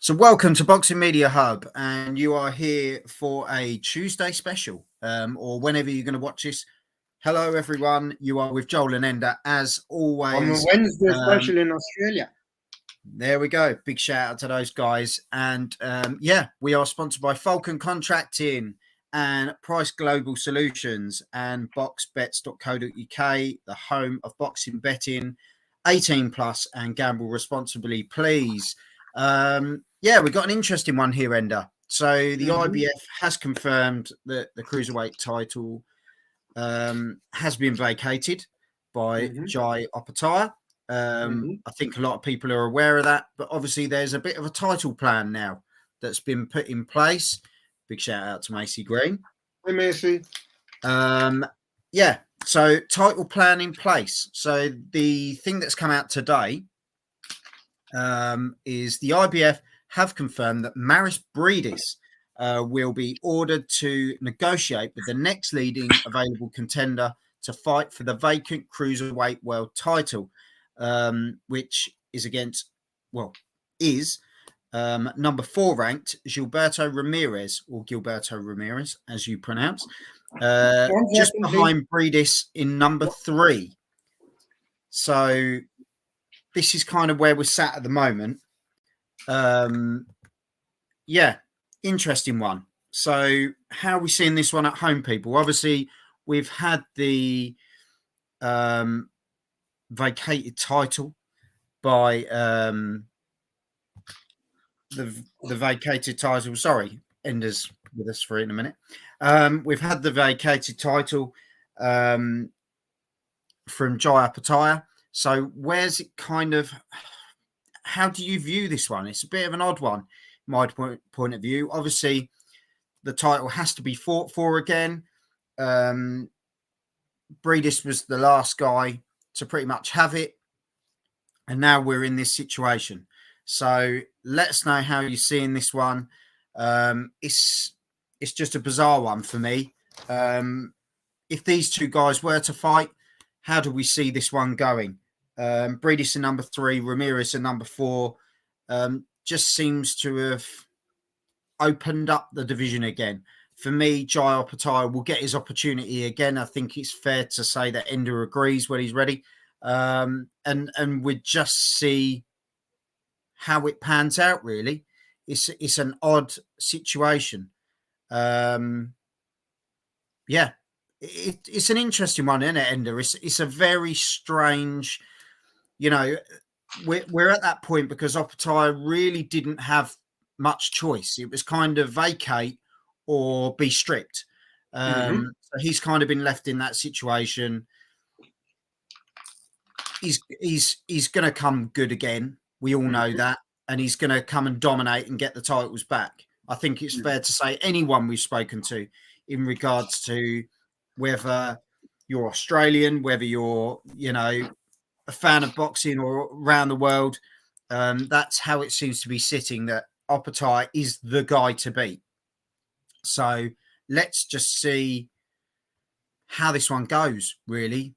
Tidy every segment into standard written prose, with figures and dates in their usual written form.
So welcome to Boxing Media Hub, and you are here for a Tuesday special, or whenever you're going to watch this. Hello, everyone. You are with Joel and Ender, as always. On a Wednesday special in Australia. There we go. Big shout out to those guys. And we are sponsored by Falcon Contracting and Price Global Solutions and boxbets.co.uk, the home of boxing betting, 18 plus, and gamble responsibly, please. We've got an interesting one here, Ender. So the IBF has confirmed that the Cruiserweight title has been vacated by Jai Opetaia. I think a lot of people are aware of that, but obviously there's a bit of a title plan now that's been put in place. Big shout out to Macy Green. Hey, Macy. So title plan in place. So the thing that's come out today is the IBF have confirmed that Maris Breedis will be ordered to negotiate with the next leading available contender to fight for the vacant Cruiserweight world title, which is number 4 ranked Gilberto Ramirez, or Gilberto Ramirez, as you pronounce, just behind Breedis in number 3. So this is kind of where we're sat at the moment. Interesting one. So how are we seeing this one at home, people? Obviously, we've had the vacated title by the vacated title. Sorry, Ender's with us for in a minute. We've had the vacated title from Jai Opetaia. So where's it kind of? How do you view this one? It's a bit of an odd one, my point of view. Obviously, the title has to be fought for again. Breedis was the last guy to pretty much have it, and now we're in this situation. So let us know how you're seeing this one. It's just a bizarre one for me. If these two guys were to fight, how do we see this one going? Breedis in number 3, Ramirez in number 4, just seems to have opened up the division again. For me, Jai Opetaia will get his opportunity again. I think it's fair to say that Ender agrees when he's ready. And we just see how it pans out, really. It's an odd situation. It's an interesting one, isn't it, Ender? It's a very strange, we're at that point because Opetaia really didn't have much choice. It was kind of vacate or be stripped. So he's kind of been left in that situation. He's going to come good again. We all know that. And he's going to come and dominate and get the titles back. I think it's fair to say anyone we've spoken to in regards to whether you're Australian, whether you're, a fan of boxing or around the world, that's how it seems to be sitting, that Opetaia is the guy to beat. So let's just see how this one goes, really.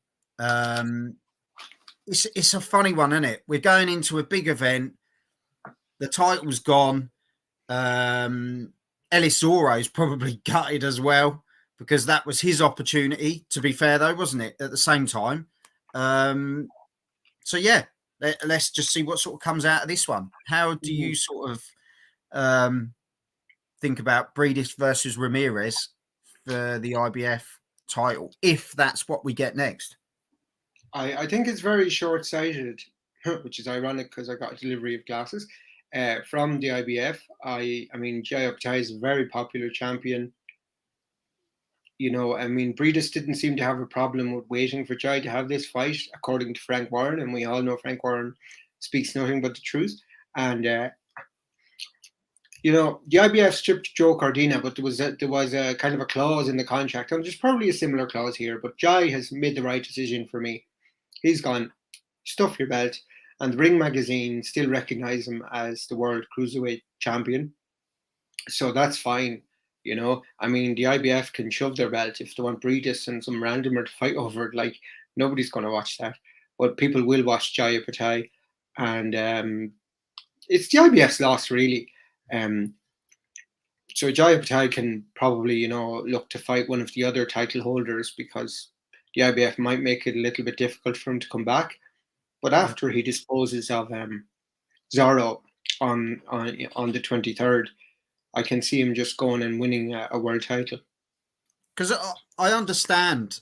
It's a funny one, isn't it? We're going into a big event. The title's gone. Ellis Oro's probably gutted as well, because that was his opportunity, to be fair, though, wasn't it, at the same time? Let's just see what sort of comes out of this one. How do you sort of think about Breedis versus Ramirez for the IBF title, if that's what we get next? I think it's very short-sighted, which is ironic because I got a delivery of glasses from the IBF. I mean, Jai Opetaia is a very popular champion. Breedis didn't seem to have a problem with waiting for Jai to have this fight, according to Frank Warren, and we all know Frank Warren speaks nothing but the truth. And the IBF stripped Joe Cordina, but there was a kind of a clause in the contract, and there's probably a similar clause here. But Jai has made the right decision for me. He's gone, stuff your belt, and the Ring magazine still recognise him as the world cruiserweight champion, so that's fine. The IBF can shove their belt if they want Breedis and some randomer to fight over it. Like, nobody's going to watch that, but people will watch Jai Opetaia, and it's the IBF's loss, really. So Jai Opetaia can probably, look to fight one of the other title holders, because the IBF might make it a little bit difficult for him to come back. But after he disposes of Zorro on the 23rd, I can see him just going and winning a world title. Because I understand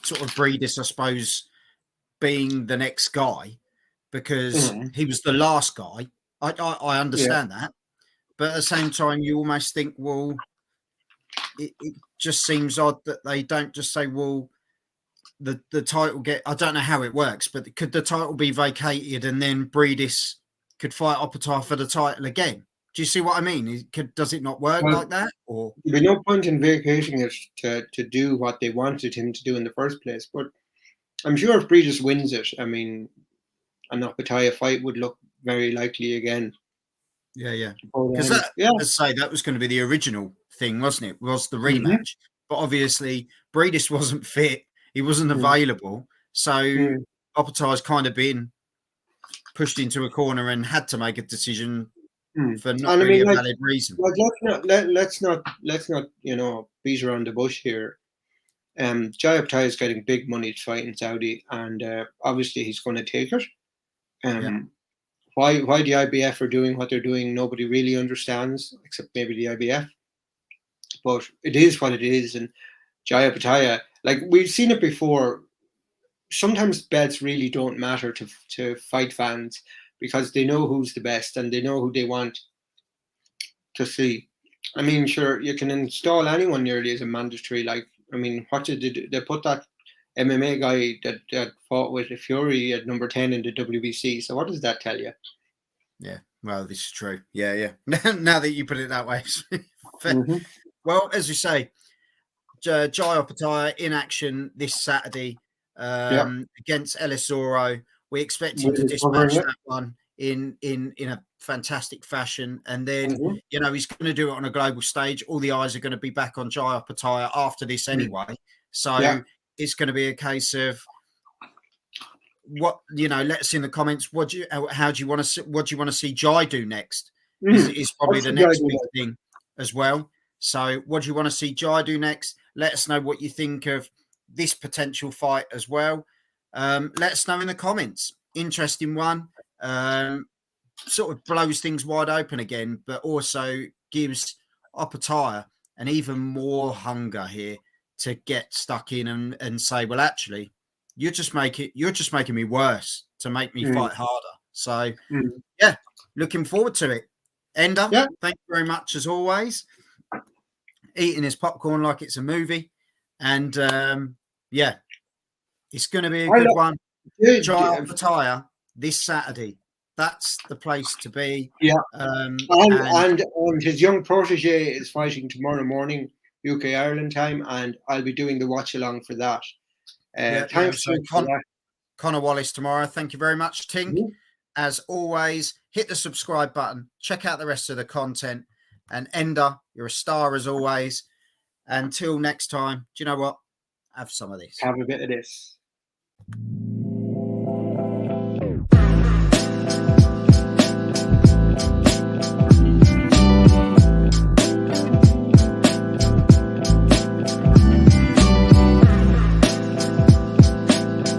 sort of Breedis, I suppose, being the next guy, because he was the last guy. I understand that. But at the same time, you almost think, well, it just seems odd that they don't just say, well, the title I don't know how it works, but could the title be vacated and then Breedis could fight Opetaia for the title again? Do you see what I mean? Does it not work like that? Or there'd be no point in vacating it to do what they wanted him to do in the first place. But I'm sure if Breedis wins it, I mean, an Opetaia fight would look very likely again. Yeah. Because as I say, that was going to be the original thing, wasn't it? Was the rematch. But obviously, Breedis wasn't fit. He wasn't available. So Opetaia's kind of been pushed into a corner and had to make a decision for not really a valid reason. Let's not beat around the bush here. Jai Opetaia is getting big money to fight in Saudi, and obviously he's going to take it. Why the IBF are doing what they're doing, nobody really understands, except maybe the IBF. But it is what it is, and Jai Opetaia, like we've seen it before. Sometimes bets really don't matter to fight fans, because they know who's the best and they know who they want to see. I mean, sure, you can install anyone nearly as a mandatory. Like, I mean, what did they do? They put that MMA guy that fought with Fury at number 10 in the WBC. So what does that tell you? Yeah, well, this is true. Yeah. Now that you put it that way. Well, as you say, Jai Opetaia in action this Saturday against Elisoro. We expect him to dispatch that one in a fantastic fashion, and then he's going to do it on a global stage. All the eyes are going to be back on Jai Opetaia after this anyway. So it's going to be a case of what let us in the comments. What do you want to see Jai do next? Is probably the next big thing as well. So what do you want to see Jai do next? Let us know what you think of this potential fight as well. Let us know in the comments. Interesting one. Sort of blows things wide open again, but also gives Opetaia an even more hunger here to get stuck in and say, well, actually, you're just making me worse to make me fight harder. So looking forward to it. Ender, thank you very much as always. Eating his popcorn like it's a movie. And it's going to be a good one. Jai Opetaia this Saturday. That's the place to be. Yeah. And his young protege is fighting tomorrow morning, UK Ireland time, and I'll be doing the watch along for that. Thanks so Connor Wallace tomorrow. Thank you very much, Tink. As always, hit the subscribe button. Check out the rest of the content. And Ender, you're a star as always. Until next time, do you know what? Have some of this. Have a bit of this.